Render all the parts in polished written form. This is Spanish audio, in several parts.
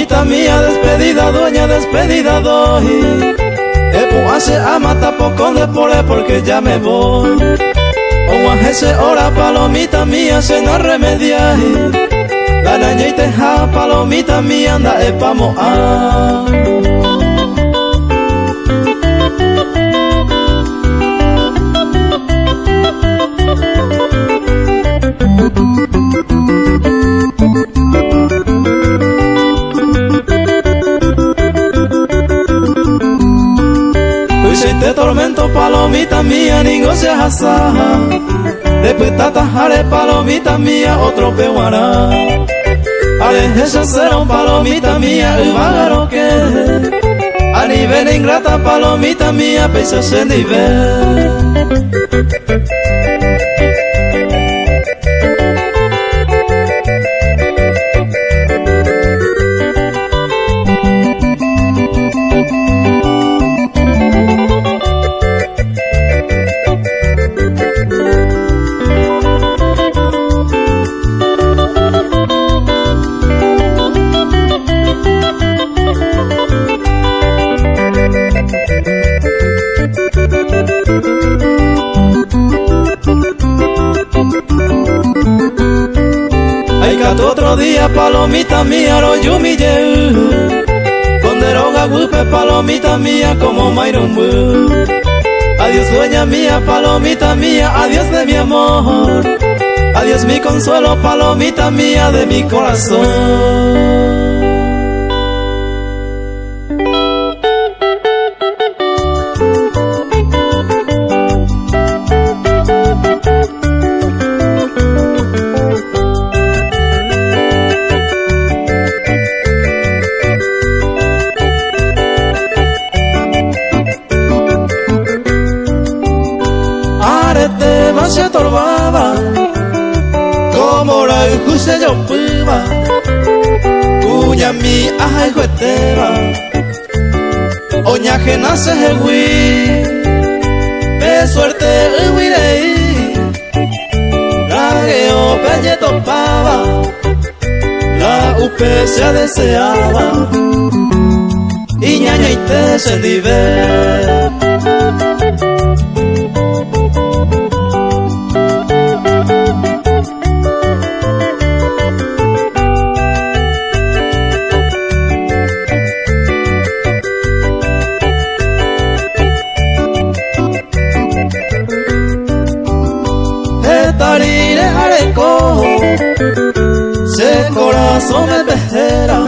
palomita mía, despedida dueña, despedida doy. Hace amata poco de pole porque ya me voy. O ajese hora palomita mía se no remedia. La naña y teja palomita mía anda pa moa. Te tormento palomita mía, ningo se asaja. Después tatajare palomita mía, otro peguará. Alejecha será palomita mía, el vágaro que a nivel ingrata palomita mía, pesa se nivel. Otro día palomita mía lo yumille. Con deroga gupe palomita mía como Mayron Wu. Adiós dueña mía palomita mía, adiós de mi amor. Adiós mi consuelo palomita mía de mi corazón. Se torbaba como la justa yo piba cuya mi aja y juetera oña que nace el hui de suerte el huirei la geo pelle topaba la upe se deseaba y ñaña y te se nivel. Se corazón me espera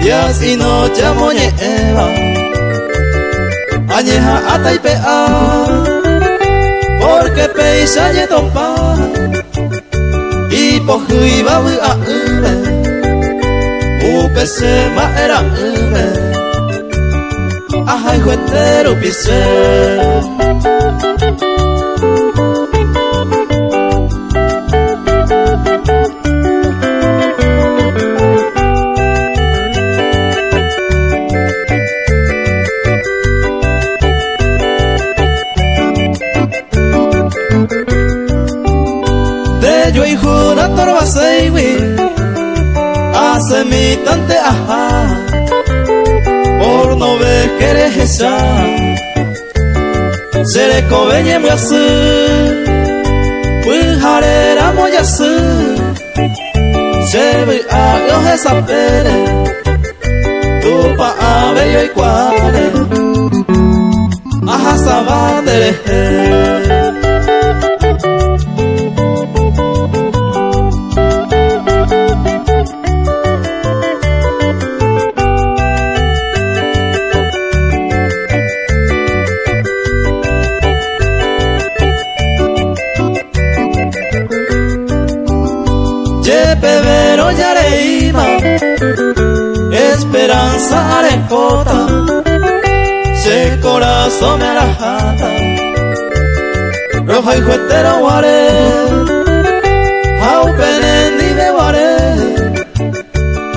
días y noche moñeva añeja hasta y pea porque peisa y topa y poju iba a upe se ma era ajá y juetero pise. Yo y jura torba seiwi hace mi tante ajá por no ver que eres esa se le cobeñe muy así pues jarera muy así se ve a Dios esa pere tu pa a bello y cuare ajá sabandere. Pebero yareima, esperanza arecota, se corazón me arajata, roja y juetero guare, jaupenendi de guare,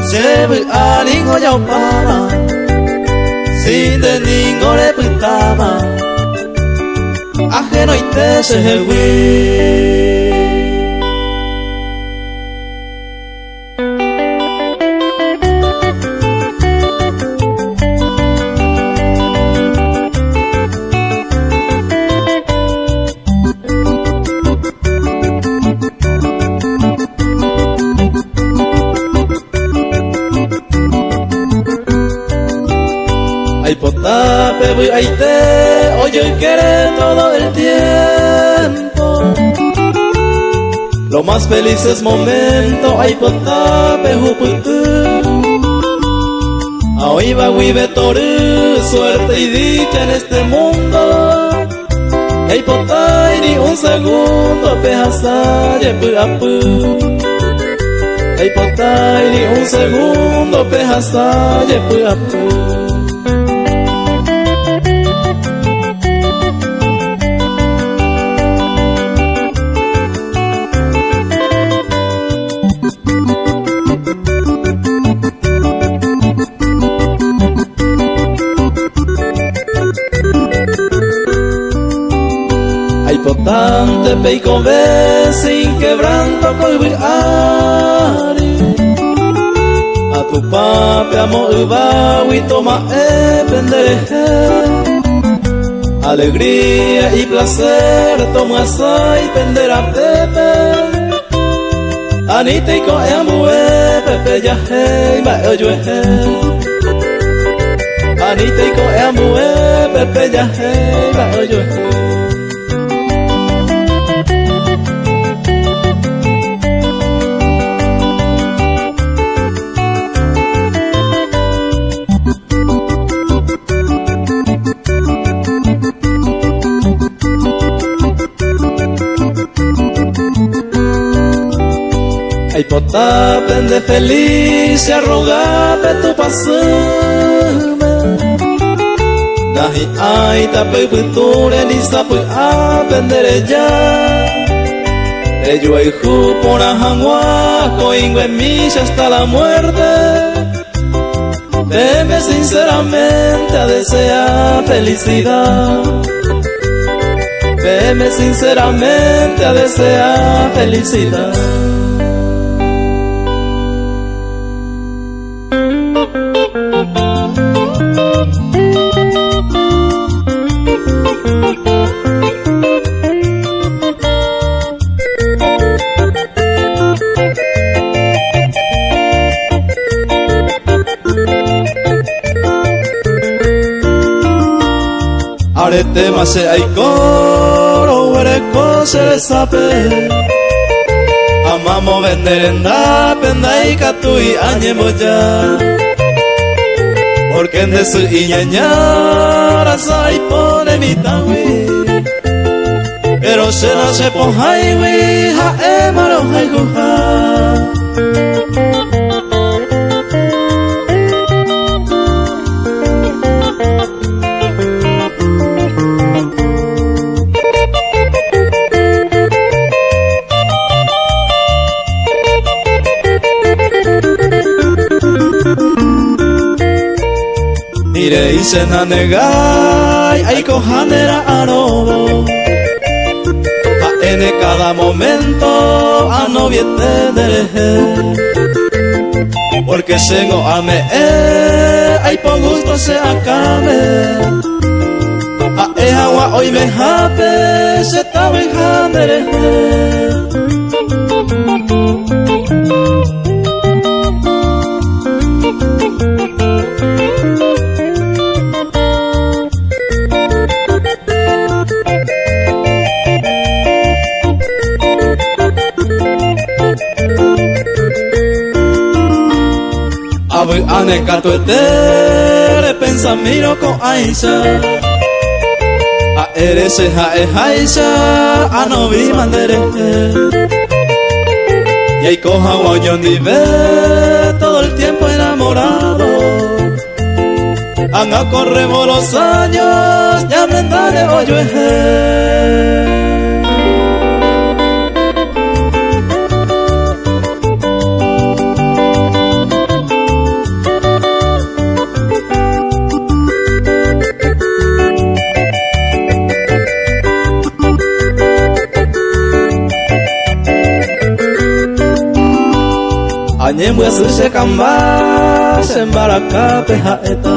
se ve a ningo yaupama, sin de ningo le pintaba, ajeno y te se hui. te aite, oye quiere todo el tiempo. Los más felices momentos hay potape juputu. Hoy va vive toru, suerte y dicha en este mundo. Hay potay ni un segundo pejasa yepu apu. Hay potay ni un segundo pejasa yepu apu. Potante peico ve sin quebranto colguiari. A tu papi amo ubawi toma pendeje. Alegría y placer toma y pendera pepe. Anita y coeambue pepe ya hey ma oyoeje. Anita y coeambue pepe ya hey ma oyoeje. Ay potá, pende feliz, arrogate tu pasume. Dahi ay tape pinture ni sapu a pendere ya. Ello ay por ajangua, coingue milla hasta la muerte. Deme sinceramente a desear felicidad. Deme sinceramente a desear felicidad. Arete mase ay coro, huereco se sabe. Amamos vender en da penda y catui añemo ya. Porque en de su iñañara sai pone mi tawi. Pero se nace po highway, ha emaro haiguha. Mire y se na negai, ay cojanera arobo. A en cada momento a noviete dereje. Porque sengo ame, ay por gusto se acabe. A agua hoy me jape, se tabe janereje. Ane kato etere pensa miro con Aisha. A eres ja Aisha a no vi mandere. Y ahí coja guayon dive todo el tiempo enamorado. Anga corremos los años ya aprendare oyoeje. Añemwe suche kamba, sembaraka peja eta.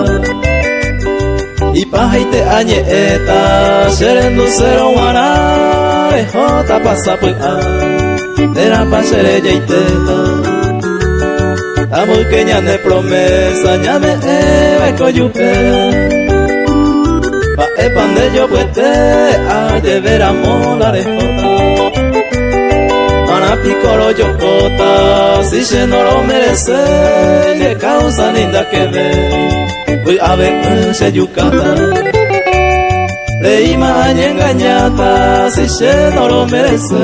Y paja ite añe eta, serendo cero guara, jota pasa pues a, era pa serella y teta. La muy queña de promesa, llame eve coyupe. pan de yo puete a deber amor la rejota. Mana picoro yo cota, si se no lo merece, le causa linda que ve. Voy a ver se yucata. Le imaña engañata, si se no lo merece.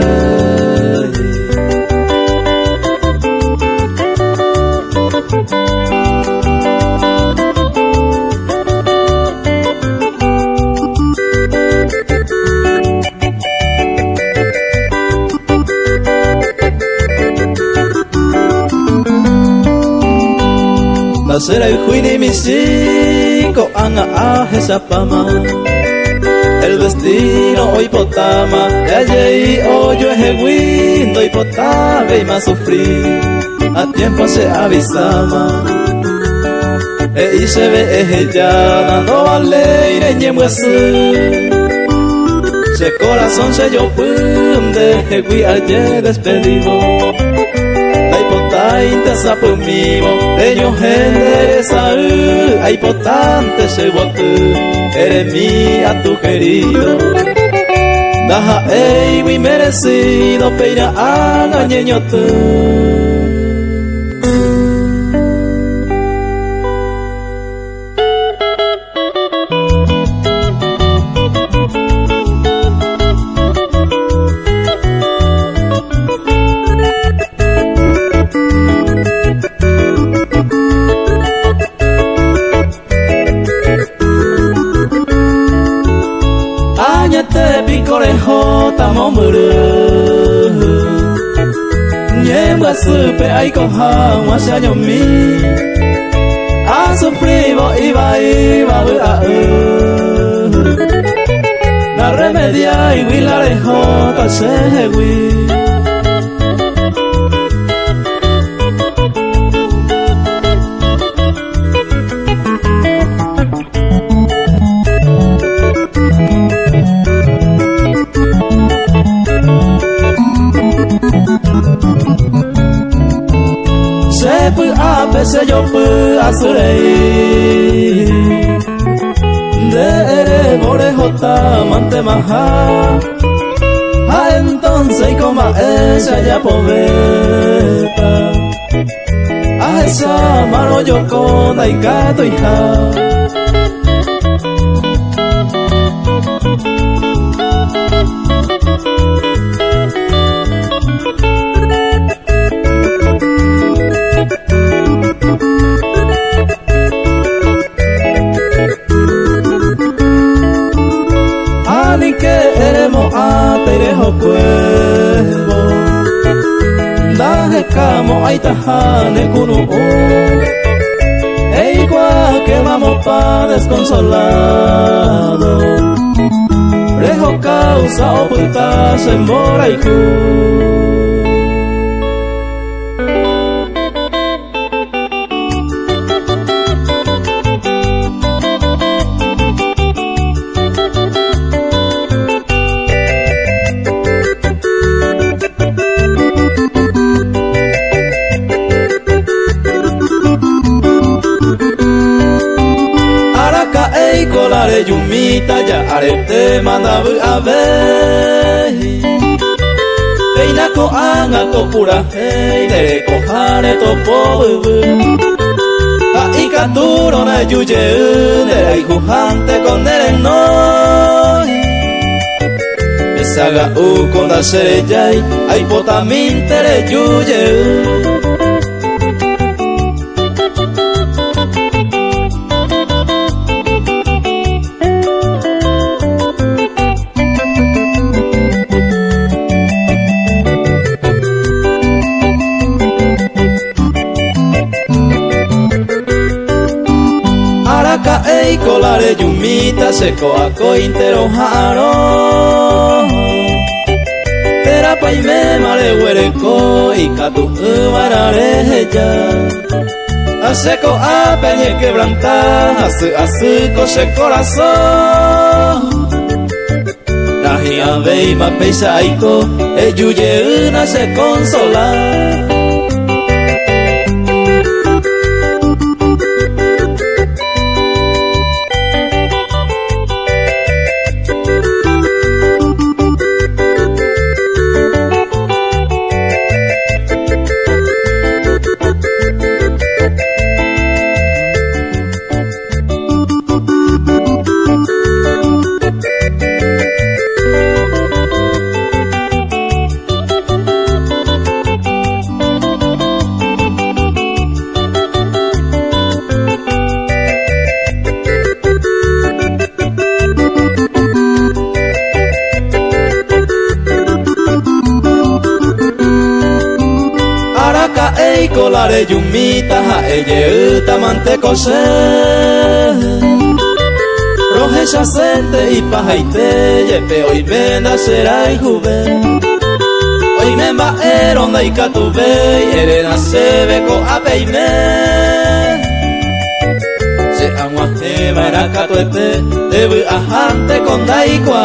Nasera y huini mi chico anga aje sapama. El destino hoy potama, y hoyo es el windo y potame y más sufrir. A tiempo se avisama. Y se ve ella no vale ir en yemuese. Se corazón se yo punde, que fui ayer despedido. La intesa por mí, ellos endereza, ay potente se bote, eres mía tu querido. Daja ey muy merecido, peina ana ñeñote. Corejota momuru Nyemba supe ay koha Washa nyomi Asufribo iba La remedia y la rejota se hui. Se yo fui a surei de ere morejota mante maja entonces y coma ella ya poveta a esa mano yo con y gato hija. Kamo ay tajane kunu ey kwa que vamos pa desconsolado rejo causa ocultas en moraiku. Colare yumita ya arete mandabu abe Peina ko anga to pura hei dere ko hane to pobu A ikaturo na yuye dere ai jujante con dere no Esaga u con da sere yai ai potamin tere yuye Ey colare yumita seco ako intero haro Tera pa ime mare huereko ikatu umarare ya Aseco a peñe quebranta asu coche corazón Nahi abei ma peisa aiko yuye una se consola Ronda ei colare yumita ha eye tamante koshe Roje yacente y pajaite yepe hoy venda serai juve Hoy memba ronda y catube erena sebeko apeime Se aguaje maracatuete debe ajante con daikwa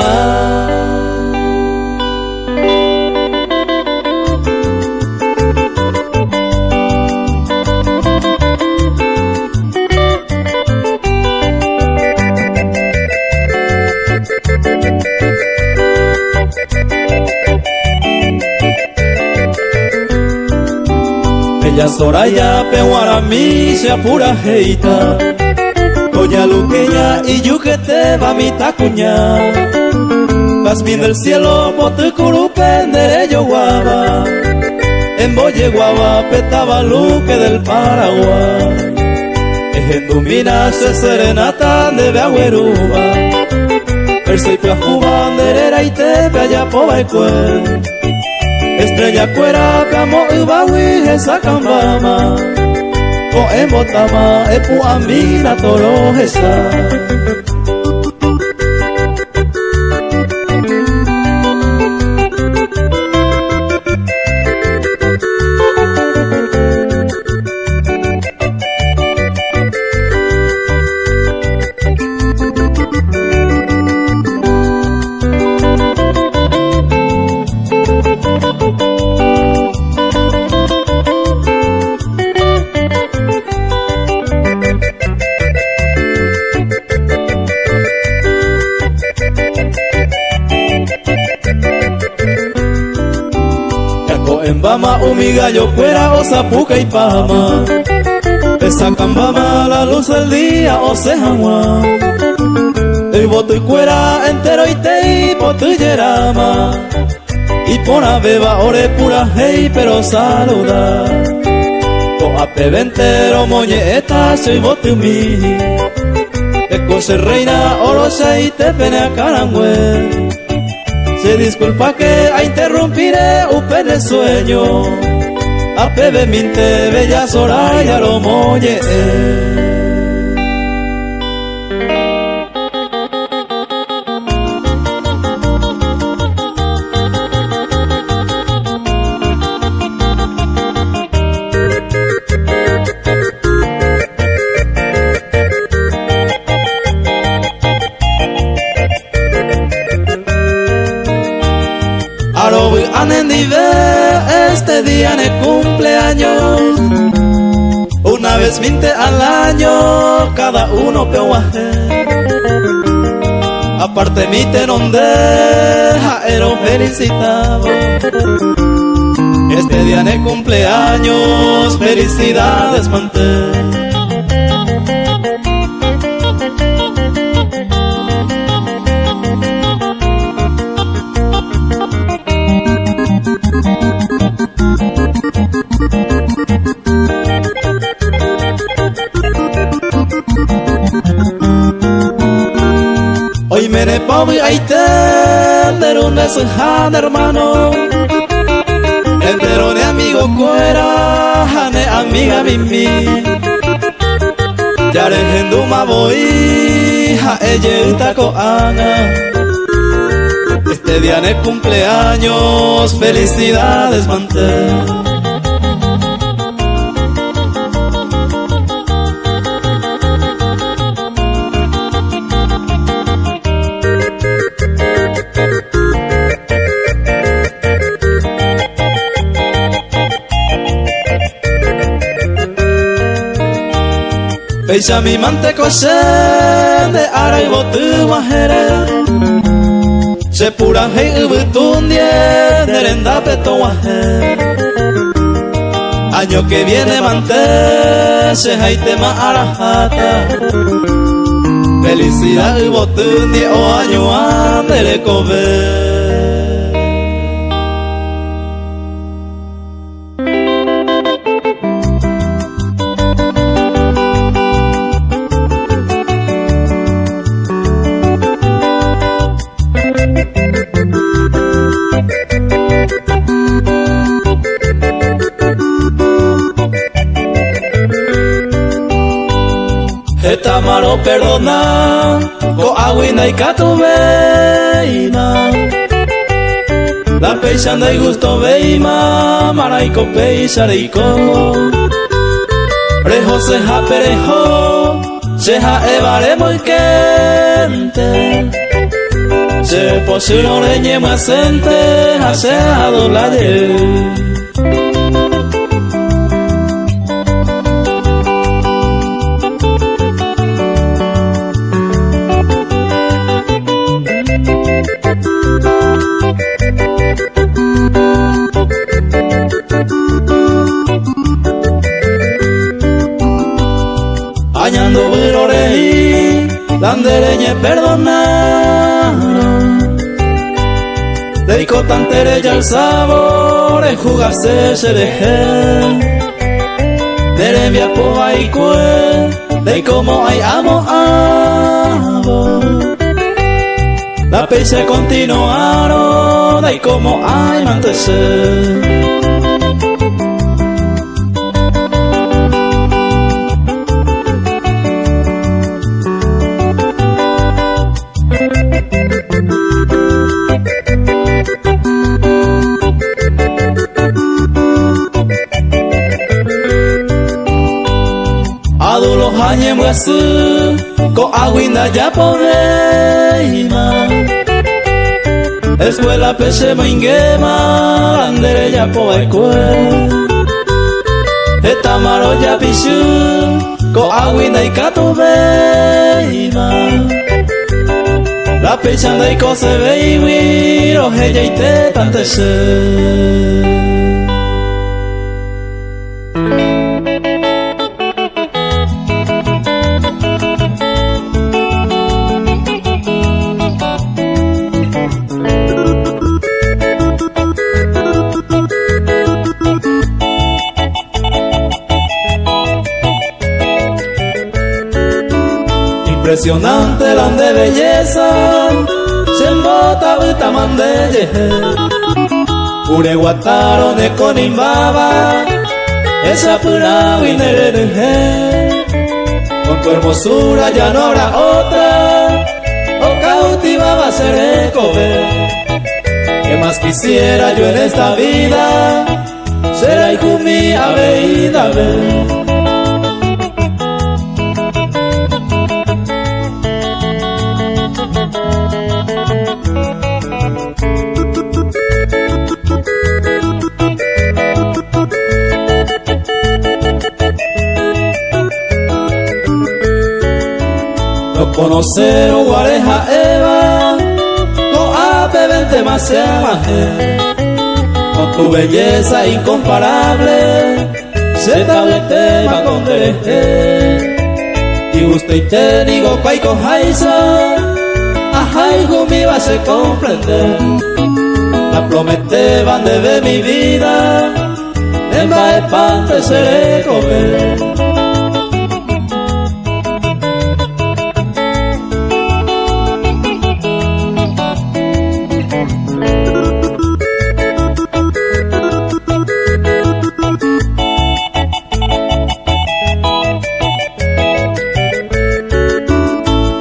Ella Soraya peguarami se apura heita Oya luqueña y yuquete va mi tacuña Jazmín del cielo pote curupendere yo guava En boye guava petaba luque del Paraguay Ejendumina se serenata de beagüeruba Verse y piajuba derera y tepe allá poba y cuen Estrella cuera, camo ubawi, esa cambama O embotama, epu amina toro esa Embama, umigallo, cuera, o zapuca y pama Esa cambama, la luz del día, o sejagua El boto y cuera, entero y tei, boto y yerama Y por a beba, ore pura, hey, pero saluda O a pebe entero, moñeta, soy boto y mi Eco se reina, oro se y te pene a carangüe Se disculpa que a interrumpiré un pene sueño A pebe minte bella Soraya lo moye Arobi anendive este día en el cumpleaños Una vez 20 al año cada uno peguaje Aparte mi tenonde era felicitado Este día en el cumpleaños felicidades manté Hoy me ne pau y aite de un besujan hermano Entero ne amigo cuera ne amiga mimi Yare henduma voy ha ella taco ana Este día en el cumpleaños felicidades mantén Pecha mi mante coche de ara y botu guajere Se pura hei ubutundie de renda peto guaje Año que viene mante se haite ma arajata Felicidad ubutundie o año andere kobe Tamaro perdona ko aguina y catuveima la peixa de gusto veima maraico peixa reiko rejo seja perejo seja evare muy quente se posino leñe masente hace adolaye Añando virorei, dandereñe perdonaron. Deiko tantere ya el sabor, en jugarse se deje. Derembia po hay cue, de como hay amo amo. La peixe continuaron, de como hay mantener. Adulos años muesu, ko aguinda ya podeima. Escuela peche moingema, andere ya poecue. Etamaro ya pishu, ko aguinda y catuveima. La pecha anda y cose veiwi, rojeya y te tantese. Impresionante la de belleza, se embota vita mandeye. Ureguataro ne conimbaba, esa pura winereje. Con tu hermosura ya no habrá otra, o cautivaba sereco ver. ¿Qué más quisiera yo en esta vida? Será hijo mi aveida ver. No conocer o guareja Eva, no ape vente más se amaje. Con tu belleza incomparable, se tablete va con dereje. Y usted y te digo cuaico jaisa, ajay mi va a se comprender. La promete van de ver mi vida, en va de pan te seré comer.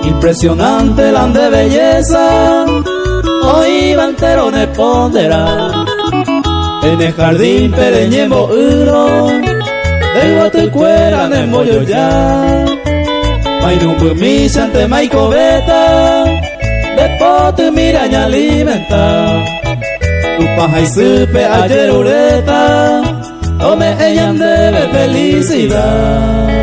Impresionante la de belleza, hoy va entero ne pondera. En el jardín pereñemo uro, del bote cuera ne mollo ya. Mairumbu mi sante maico beta, de pote miraña alimenta. Tu paja y supe ayer ureta, tome ella debe felicidad.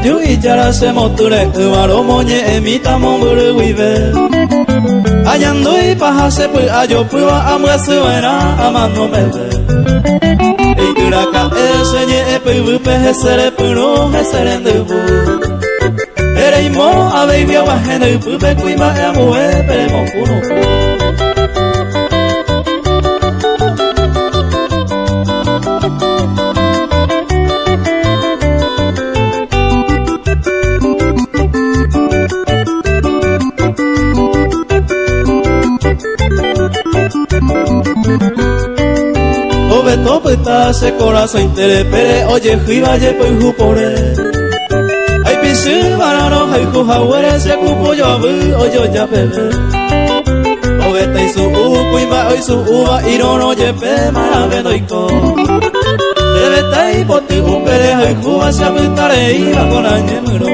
Yu y yara se moture, uvaro moñe emita momburu vive. Ayando y paja se pu ayo pua amue suena amando mebe. Y turaka esenye epu peje sere puro mesere ndubu. Ere imo ave vio bajene pu pe kuima amue pere mokuno. está ese corazón interepere, oye, jibaye, pues jupore. Ay, pisi, barano, ay, jujawere, se cupo yo abu, oyo ya pebe. Oveta y su cuimba, hoy su uva, irono, yepe, maraveno y con. Debeta y poti, upere, ay, juba, se abitare, iba con añemuro.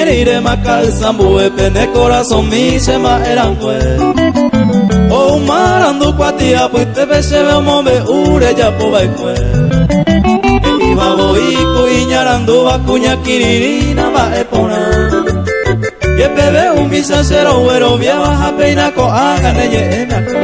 Ire macal sambu pene corazón mi se ma eran pues o marandu cuatia pues te bese ve mombe ure ya po vai pues iba boi cuiñarandu va cuña kiririna va epona ye bebe un misa cero güero via baja peina co haga neye en acá.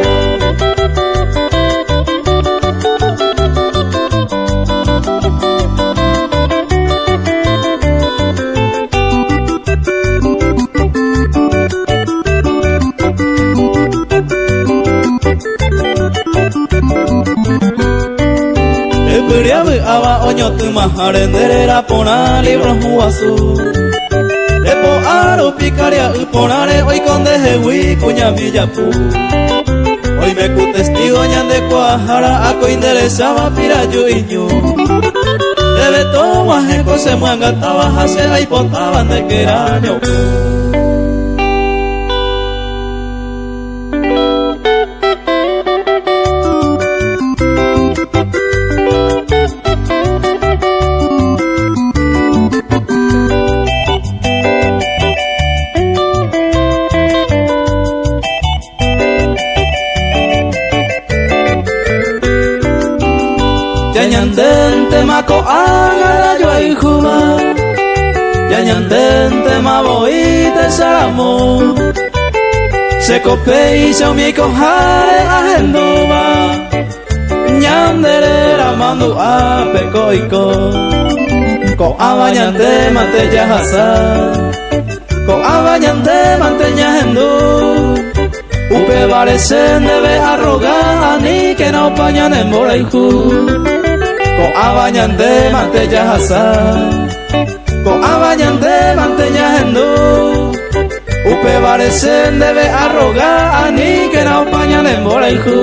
Aba oño tu maharendera pona libro juasu epo aro picaria uponare hoy con deje wi cuña villapu hoy me cu testigo ñande cuajara ako interesaba pirayu iñu debe toma jeco se muanga tabaja se ahí potaban de queranio. Yañandente mako angara yo ay juba Yañandente ma voy te saramo se cope y se omico jare ajenduba ñanderera mandu a pecoico ko abañante mate yahasa ko abañante mate ñajendu upe barecen debe arrogar ni que no pañan en moraiku ko abañante mate yahasa ko abañante mate ñajendu upe barecen debe arrogar ni que no pañan en moraiku.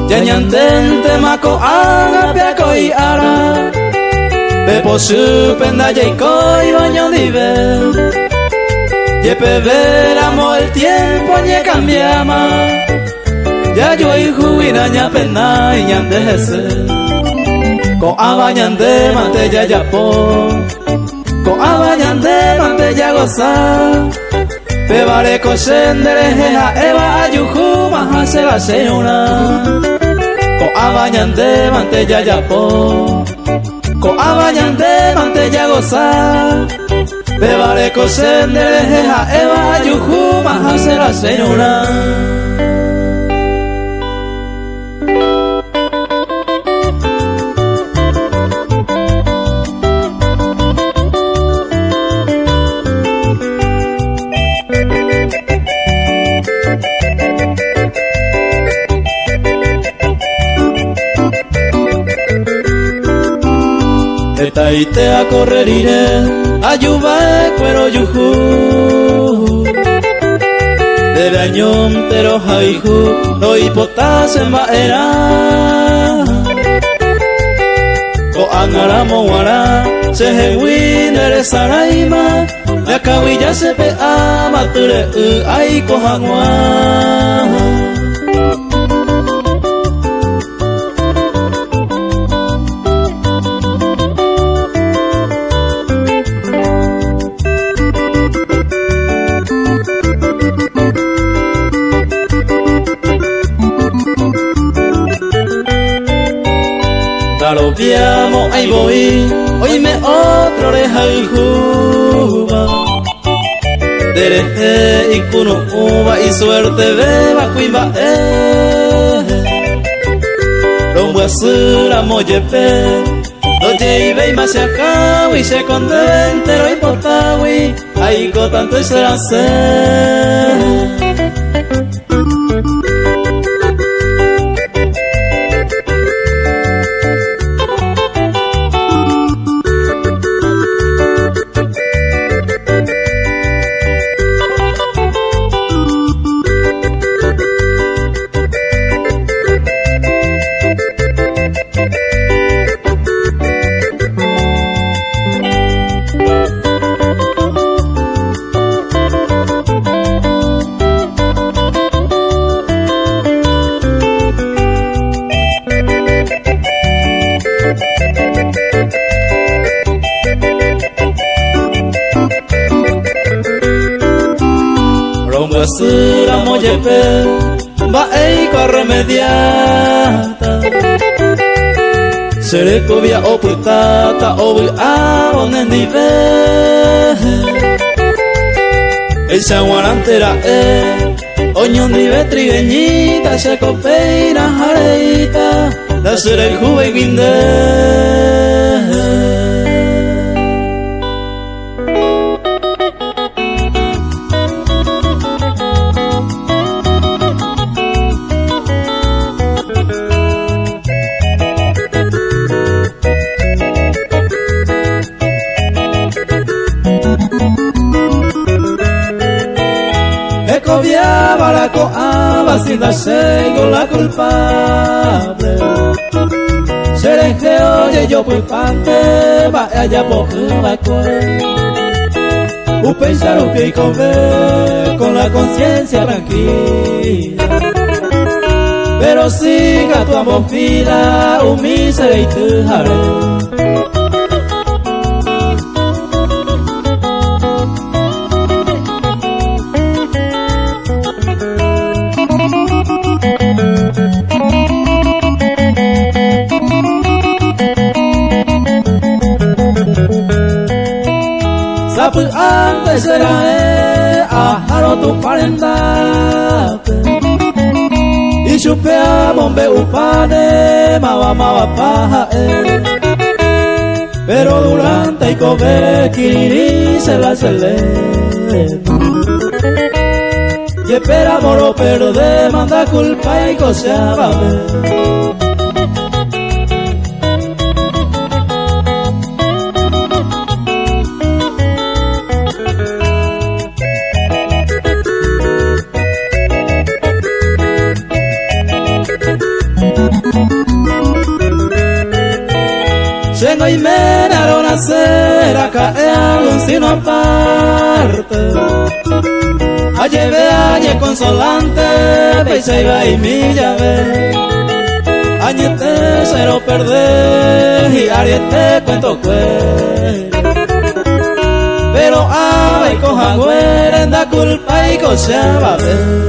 Yañandente mako aga piako y ara Pepo su penda yaiko y baño dive Yepe veramo el tiempo ñe cambiama Ya yo y juina ña pena y ñandese Ko abañande mante ya yapo Ko abañande mante ya goza Bebare cosendere jeja eva ayuju maja se la señora Ko abañande mante ya yapo Ko abañande mante ya goza Bebare cosendere jeja eva ayuju maja se la señora. Etaite a correrire, ayuba cuero yuju. Debe añón pero jaiju, no hipotas en baera. Ko angaramo wara, se hewin eres araima. La cabilla se pe amature, ay kohangwa. ahora lo viamo, ahí voy, oíme otro oreja el juba. Dereje y kuno uva y suerte beba cuimba Rombo asura moyepe Doye y vei más se acabo y se condente lo importawi ahí con tanto y será ser. Basura moyepe va eiko remediata Sereko via oputata obi abonendive Esa guarantera oñondive trigueñita se copeira jareita da ser el juve guinde. Cobiaba la coaba sin darse con la culpable. Seré que oye yo pues pante va allá por la cual. Pensaron que comer con la conciencia tranquila. Pero siga tu amor fila, humilde y te haré. Sapu antes era ajaro tu parendate y chupea bombe upane mawa paja pero durante y come kiri se la celebra y espera moro pero demanda culpa y coseaba Llego y me naron a hacer a caer un sino aparte. Aye consolante, beise y mi llave. Añete cero perder y ariete cuento cue. Pero ave y coja güeren da culpa y coseaba ver.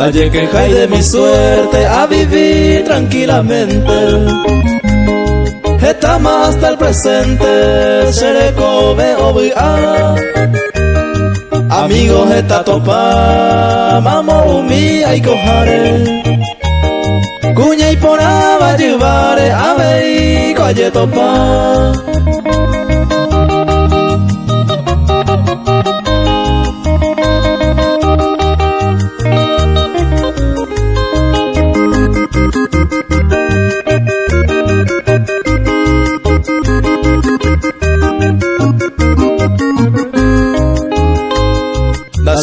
Ayer que jai de mi suerte a vivir tranquilamente. Estamos hasta el presente, seré cobe obligado. Amigos esta topa, mamo mía y cojare. Cuña y ponaba llevare a ver y coye topa.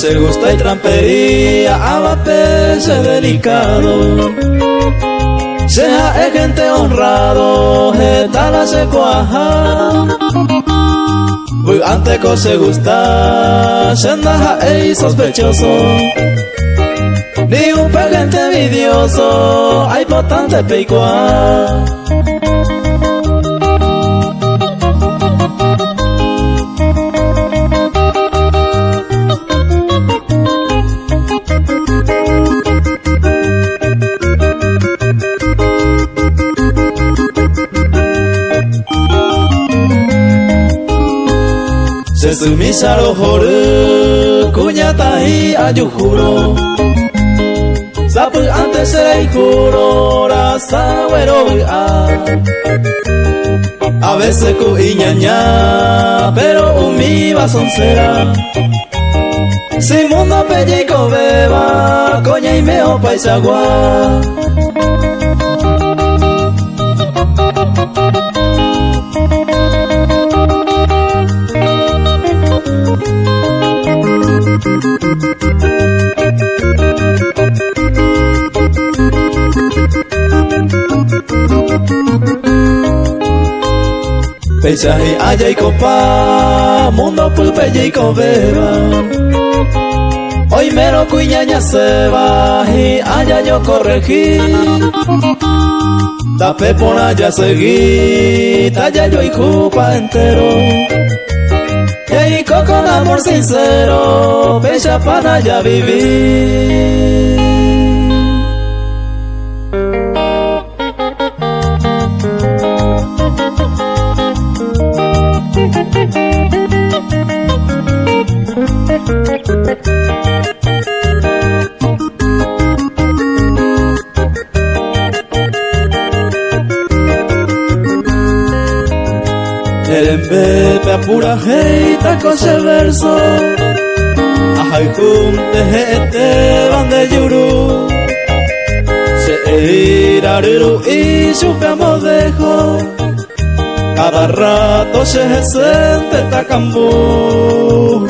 Se gusta y trampería a baterse delicado. Sea el gente honrado, esta la se cuaja. antes que se gusta, Shendaja ey sospechoso, ni un pegante envidioso, hay potente peicua. Se sumisa lo jore, cuñata y ayujuro. Sapu antes se juro, rasa güero a veces cu iñaña, pero mi soncera. Si mundo pellico beba, coña y meo paisagua. Paisaje allá y copa, mundo pulpe y cobeba. Hoy mero cuñaña se va y allá yo corregí. Tapé por allá seguí, allá yo y cupa entero. Y con amor sincero, bella para allá vivir. Erembe apura heita coche verso, ajay junte este van de yuru. Se irariru y chupamos dejo, cada rato se siente tacambú.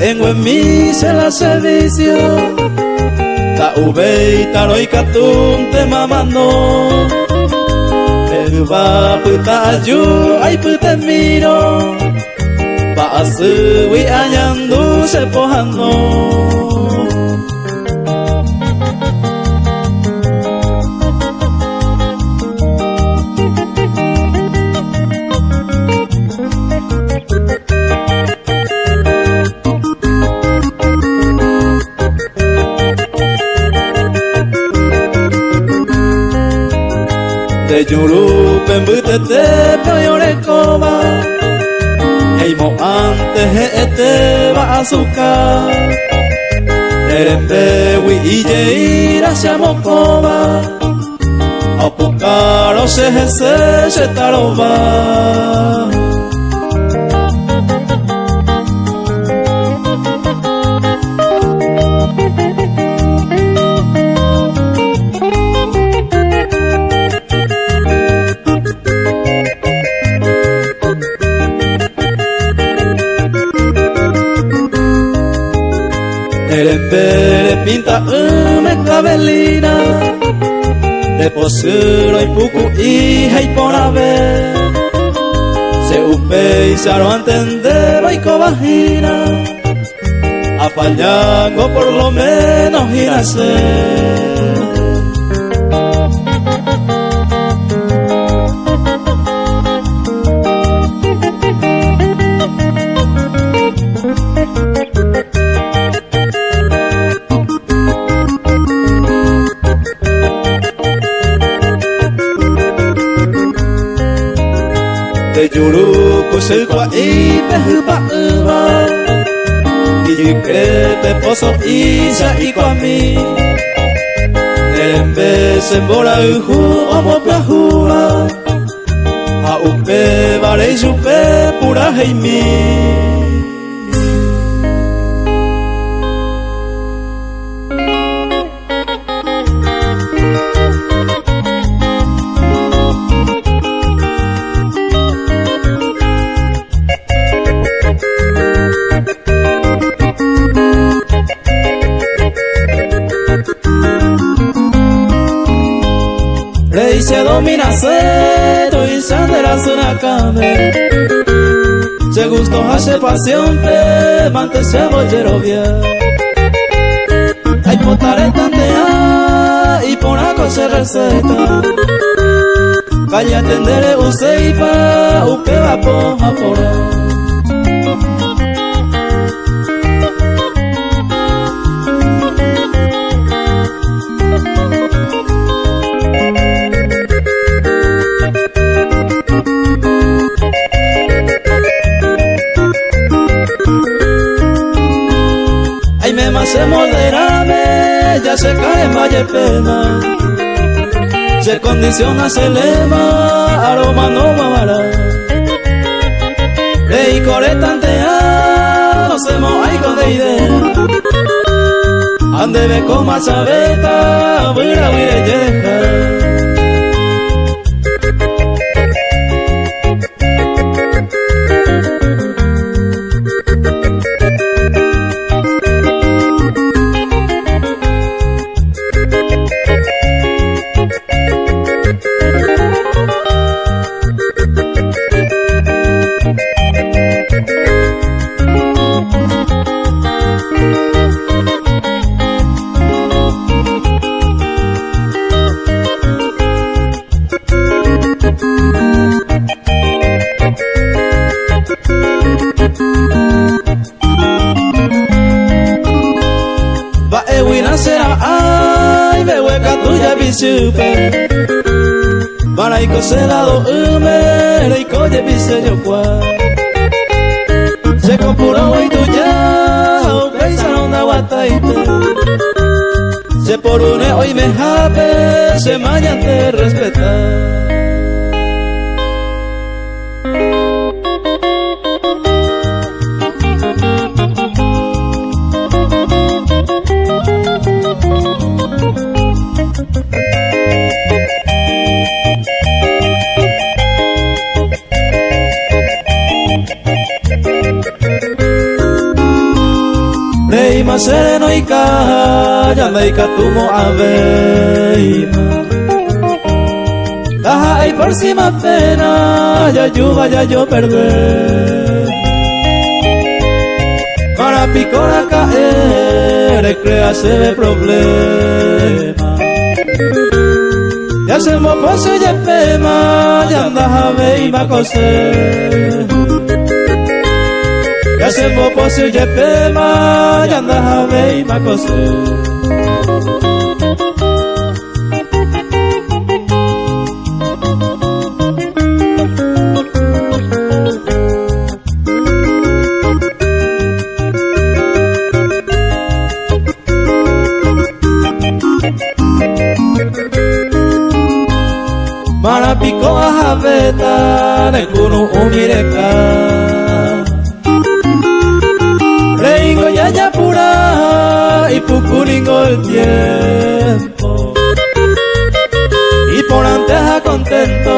En Huemí se la servicio, ta ube y taro y catum te mamando. El va puta ayu ay puta miro, va a subir añando se pojando. De yuru pembute te peore coma, eimo antes este va a sucar. Erembe wi ije ira siamo coma, apukaro se taroba. Erembe pinta una cabelina, de posuro y pucu y por haber. Se upe y se lo entender y cobajina, apañando por lo menos ir a ser. De yuru kusilkwa y pehupa uva, y crepe pozo y ya y kwami. Erembe sembora uhu omo plahua, a upe vare yupe pura heimi. minase tu isandera sunakame se gusto hace pasión te mantese bollero bien ay potare tantea y por algo se receta vaya a tendere useipa upe va po apora se moderame, ya se cae en valle pena, se condiciona, se lema, aroma no mamará. Rey coretantea, no se moja y con de idea, ande ve con machabeta, vira vira yeja. Ay, me hueca tuya bisupe Maraiko se lado ume Reiko ye bise yo kwa Se compuro y tuya Upeisa no na wataite Se por une hoy me jape Se mañan te respetar Reima sereno y calla, meika tumo aveima. Daja y por cima pena, ya yo vaya yo perder. Para picora caer, créase de problema. Ya se mo pose y pema, ya andaja veima coser. Ya se mo pose y pema, ya andaja veima coser. Marapiko ahabeta nekunu umireka Reingo ya pura y pucuringo el tiempo Y por anteja contento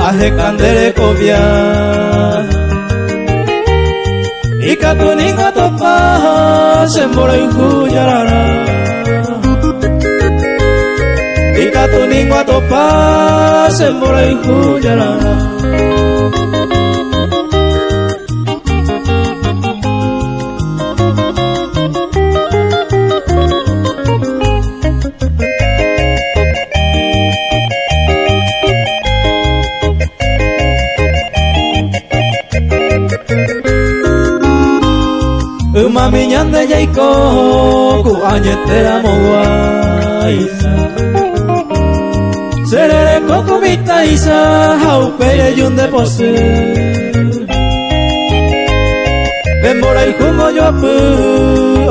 aje candere cobia Y catuningo topa se mora y huyarara Y catuningo a topa se mora y huyarara Mami ñande yaiko ku añetera moguaisa Serere coco vitaisa jaupere yunde pose Bembora y jumo yo apu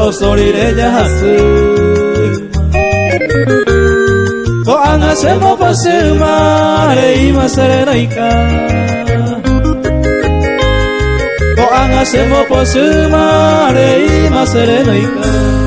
osorire ya hasu Ko angasemo pose mare ima serena ika Hacemos por su mare y más sereno y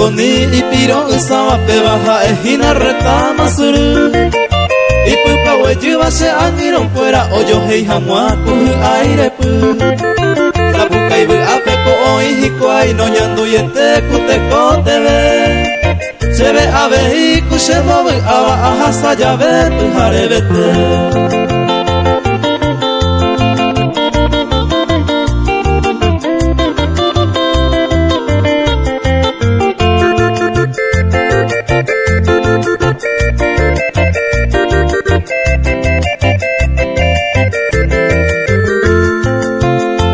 koni ipiro usaba pe baja ejina reta masuru ipupa weyuba se angiron fuera oyo hei hamwa kuhu aire pu sapuka ibu apeko oi hikuai no nyandu yete kuteko tebe sebe abe hiku shebobu aba ahasa yabe tu harebete.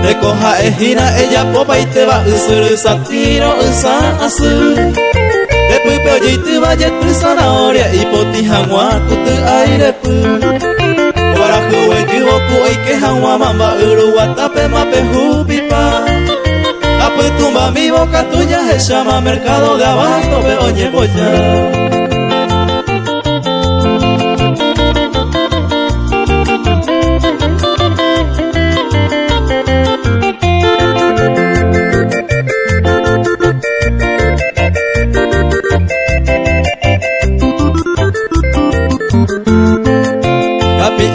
Recoja ejina ella popa y te va usuru satiro usa azul de pupe oye y te vaya tu zanahoria y poti hamwa kutu aire pu para juve yubo ku y que hamwa mamba uru watape mape hupipa apu tumba mi boca tuya se llama mercado de abasto pe oye boya.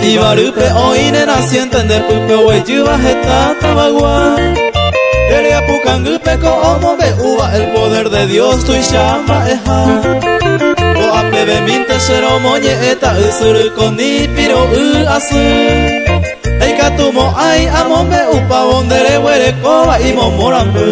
Ibarupe oine nacienten de pupe weyuba jeta tabagua Deria pucangupe ko omo be uva el poder de Dios tu llama eja O apebe minte shero moñe eta usuru koni piro asu Eika tumo ai amombe upa bondere were koba imo morambu